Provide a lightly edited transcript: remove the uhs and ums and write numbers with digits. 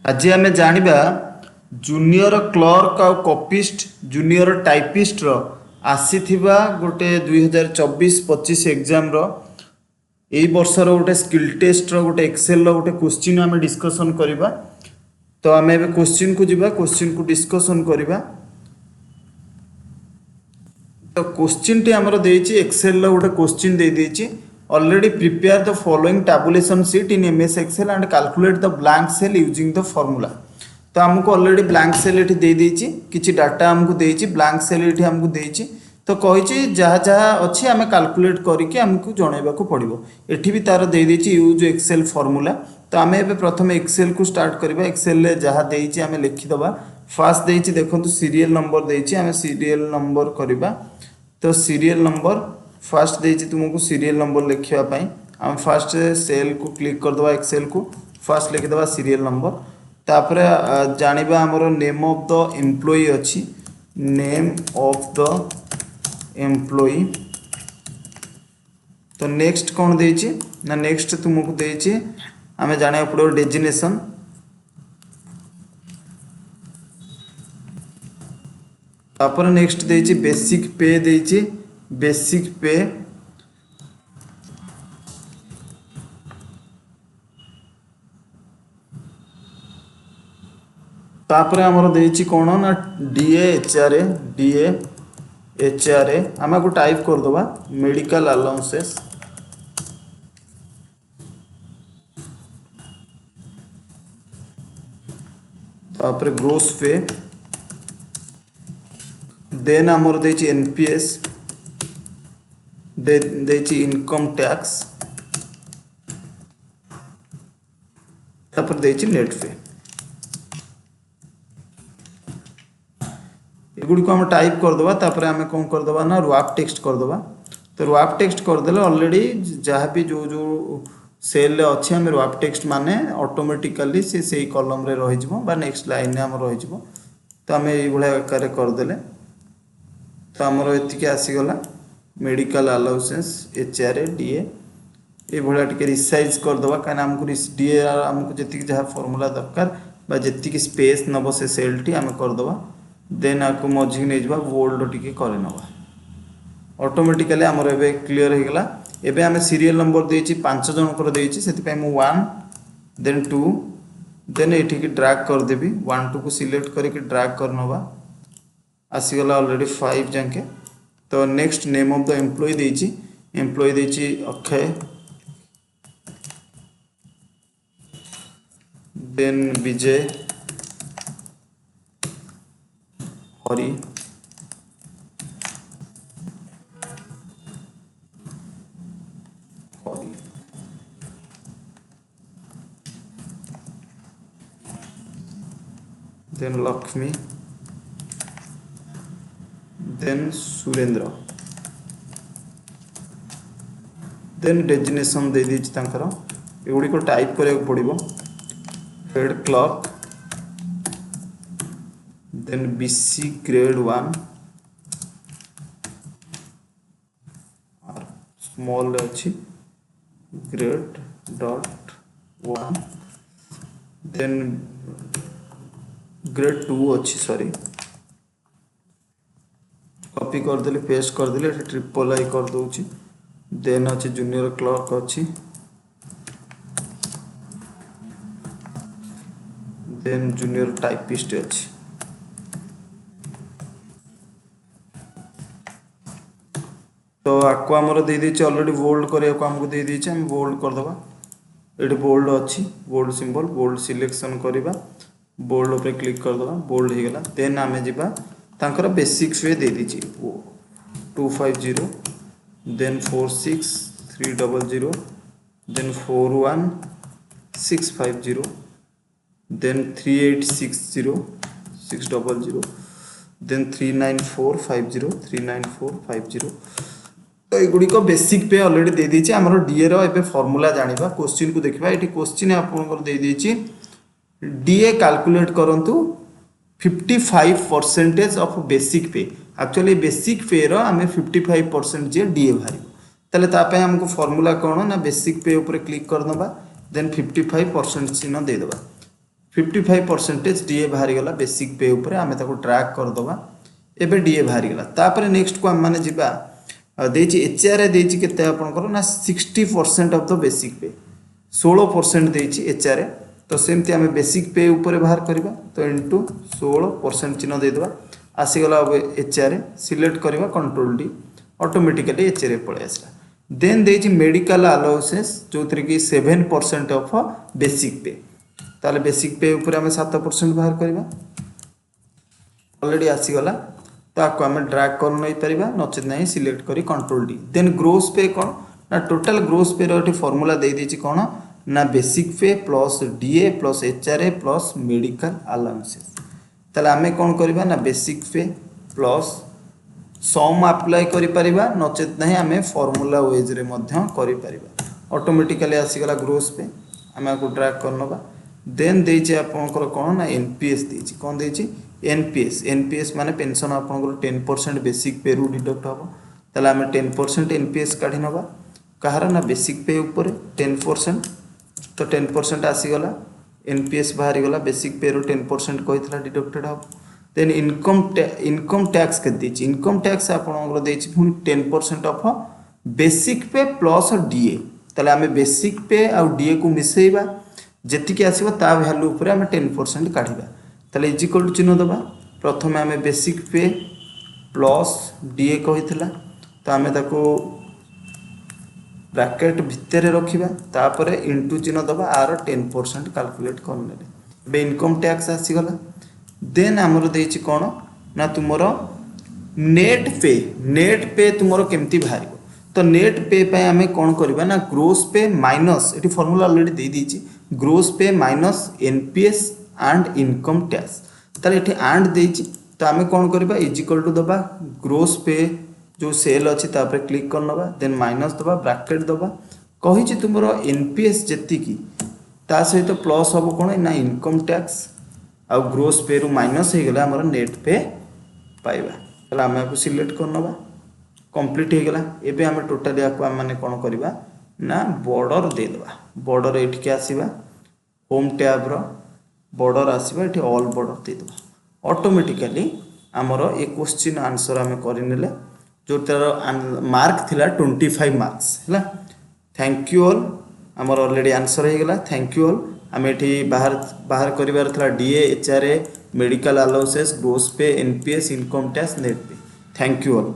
आज आम जाना जूनियर क्लर्क आ कॉपिस्ट जूनियर टाइपिस्ट रो आसी गोटे 2024-25 एग्जाम रो यही वर्षर गोटे स्किल टेस्ट रो गोटे एक्सेल रो गोटे क्वेश्चन आम डिस्कसन करवा। तो आम ए क्वेश्चन को जीवा क्वेश्चन को डिस्कसन करवा। तो क्वेश्चन टी आमर देछि एक्सेल रो गोटे क्वेश्चन दे देछि already prepare the following tabulation sheet in MS Excel and calculate the blank cell using the formula. तो आमको ऑलरेडी ब्लैंक सेल एठी दे देछि किछि डाटा आमको देछि ब्लैंक सेल एठी आमको देछि। तो कहिछि जहाँ जहाँ अच्छी आम कैलकुलेट करके आमको जणैबाकू पड़िबो। एठी भी तार दे देछि यूज एक्सेल फार्मूला। तो आम एबे प्रथम एक्सेल को स्टार्ट करबा। एक्सेल ले जहाँ देछि आम लिखि दबा। फास्ट देछि देखंतु सीरियल नंबर देछि आम सीरियल नंबर करबा। तो सीरियल नंबर फास्ट देछि तुमको सीरियल नंबर लिखिबा पई आम फास्ट सेल को क्लिक कर दबा। एक्सेल को फास्ट लिखि दबा सीरियल नंबर। तापर जानिबा हमरो नेम ऑफ द एम्प्लॉई अछि नेम ऑफ द एम्प्लॉई। तो नेक्स्ट कौन देछि ना नेक्स्ट तुमको देछि आमे जाने पड़ो डेजिग्नेशन। तापर नेक्स्ट देछि बेसिक पे देछि बेसिक पे। तापर हमर देछि कोन ना डीए एचआरए आम को टाइप कर दबा मेडिकल अलाउंसेस। तापर ग्रोस पे देन हमर देछि एनपीएस देछि इनकम टैक्स। तापर देछि नेट पे। एगुड़ी को हम टाइप कर दबा। तापर आम कौन कर दबा ना रैप टेक्स्ट कर दबा। तो रैप टेक्स्ट कर देले ऑलरेडी जहाँ भी जो जो सेल अच्छे आम रैप टेक्स्ट माने ऑटोमेटिकली से कॉलम रे रही जिवो बा नेक्स्ट लाइन रे हम रही जिवो। तो आम ये भले आकार कर देले। तो आमर एतिके आसी गला मेडिकल अलाउंसेस एचआरए डीए ये भले टिके रिसाइज कर दबा काना हमको डीए हमको जति जहाँ फार्मूला दरकार बा जति स्पेस नबो से सेल टी आम कर दबा। देन आपको मझी नहीं जावा बोल्ड टिके करे नवा ऑटोमेटिकली आमर एबे क्लियर हो गला। एबे आमे सीरियल नंबर देछि 5 जन कर देछि सेति पय मु 1 देन 2 देन एठी की ड्रैग कर देबी 1 2 को सिलेक्ट करके ड्रैग कर नवा आसी गला ऑलरेडी 5 जाके। तो next name of the employee देछि Akshay then Vijay Hari then Lakshmi then Surendra then designation दे दीची तांकर एगुडी को टाइप करया पड़िबो head clerk then BC grade 1 और स्मॉल अच्छी ग्रेड डॉट 1 देन ग्रेड 2 अच्छी सॉरी कॉपी कर देले पेस्ट कर देले ट्रिपल आई कर दोची। देन अच्छी जूनियर क्लर्क अच्छी देन जूनियर टाइपिस्ट अच्छी। तो आपको आमर दे दीची ऑलरेडी बोल्ड करिया को हमको दे दीची हम बोल्ड कर दबा। एठी बोल्ड अच्छी बोल्ड सिंबल बोल्ड सिलेक्शन करबा बोल्ड ऊपर क्लिक कर दबा बोल्ड हो गला। देन आमे जिबा तांकर बेसिक पे दे दीची 250 देन 46300 देन 41650 देन 3860 600 देन 39450 तो एगुड़ी को बेसिक पे ऑलरेडी दे दीची। हमरो डीए रो एबे फार्मूला जानिबा क्वेश्चन को देखबा। एठी क्वेश्चन आपन दे दीची डीए कैलकुलेट करंतु 55% ऑफ बेसिक पे। एक्चुअली बेसिक पे रो हमें 55% जे डीए भारी ताले तापे हमको फार्मूला कोन ना बेसिक पे ऊपर क्लिक कर दबा देन 55% चिन्ह दे दबा 55% डीए बाहरी गला बेसिक पे ऊपर आमे ताको ट्रैक कर दबा एबे डीए बाहरी गला तापर नेक्स्ट को हम माने जिबा देछि एचआर देछि केते आपनकर ना 60% ऑफ द बेसिक पे 16% देछि एचआर तो सेमती आमे बेसिक पे ऊपर बाहर करबा तो इनटू 16% चिन्ह दे देबा आसी गला एचआर सिलेक्ट करबा कंट्रोल डी ऑटोमेटिकली एचआर पळे आसला देन देछि मेडिकल अलाउंसेस जो थरे कि 7% ऑफ बेसिक पे ताले बेसिक पे ऊपर आमे 7% बाहर करबा ऑलरेडी आसी गला ताको आमे ड्रैग कर नै परिबा नचेत नै सिलेक्ट करी कंट्रोल डी देन ग्रोस पे कोन ना टोटल ग्रोस पे रो फार्मूला दे देछि कोन ना बेसिक पे plus DA plus HRA plus medical allowances ताले आमे कोन करबा ना बेसिक पे प्लस सम अप्लाई करि परिबा नचेत नै आमे फार्मूला वेज रे मध्य करि परिबा ऑटोमेटिकली आसी गला ग्रोस पे आमे को ड्रैग करनबा देन देछि आपनकर कोन ना एनपीएस देछि कोन देछि एनपीएस माने पेंशन आपनकर 10% बेसिक पे रु डिडक्ट हबो ताले आमे 10% एनपीएस काढी नबा कहार ना बेसिक पे ऊपर 10% तो 10% आसी गला एनपीएस बाहरी गला बेसिक पे रु 10% कहितला डिडक्टेड हबो देन इनकम टैक्स के दीची इनकम टैक्स आपनकर देछि पुनी 10% ऑफ बेसिक पे प्लस डीए ताले आमे बेसिक पे आ डीए को मिसेइबा जेतिके आसीबा ता वैल्यू ऊपर आमे 10% काढिबा ताले इज इक्वल टू चिन्ह दबा प्रथमे आमे बेसिक पे प्लस डीए कहितला तो आमे ताको ब्रैकेट भितर रखिबा तापरे इनटू चिन्ह दबा आर 10% कैलकुलेट करनेले बे इनकम टैक्स आसी गला देन हमरो देछि कोन ना तुमरो नेट पे तुमरो केमती बाहरिबो तो नेट पे पे हमें कोन करबा ना ग्रोस पे माइनस एटी फार्मूला ऑलरेडी दे दीची ग्रोस पे minus NPS and income tax ताले एठी एंड देछि तो हमें कोन करबा इज इक्वल टू दबा ग्रोस पे जो सेल अछि तापर क्लिक करनबा देन माइनस दबा ब्रैकेट दबा कहि छि तुमरो एनपीएस जति की ता सहित प्लस हबो कोन ना इनकम टैक्स आ ग्रोस पे रु माइनस हे गला हमर नेट पे पाइबा तला हम को सिलेक्ट करनबा कंप्लीट हे गला एबे हम टोटली आपको हम माने कोन करबा ना बॉर्डर दे देबा बॉर्डर एठी के आसीबा होम टैब रो बॉर्डर आसीबा एठी ऑल बॉर्डर दे देबा ऑटोमेटिकली हमर ए क्वेश्चन आंसर हम करिनेले जो तार मार्क थिला 25 मार्क्स हला थैंक यू ऑल हमर ऑलरेडी आंसर हे गला थैंक यू ऑल आम एठी बाहर करिवार थला DA HRA medical allowances gross pay NPS income tax net pay thank you all.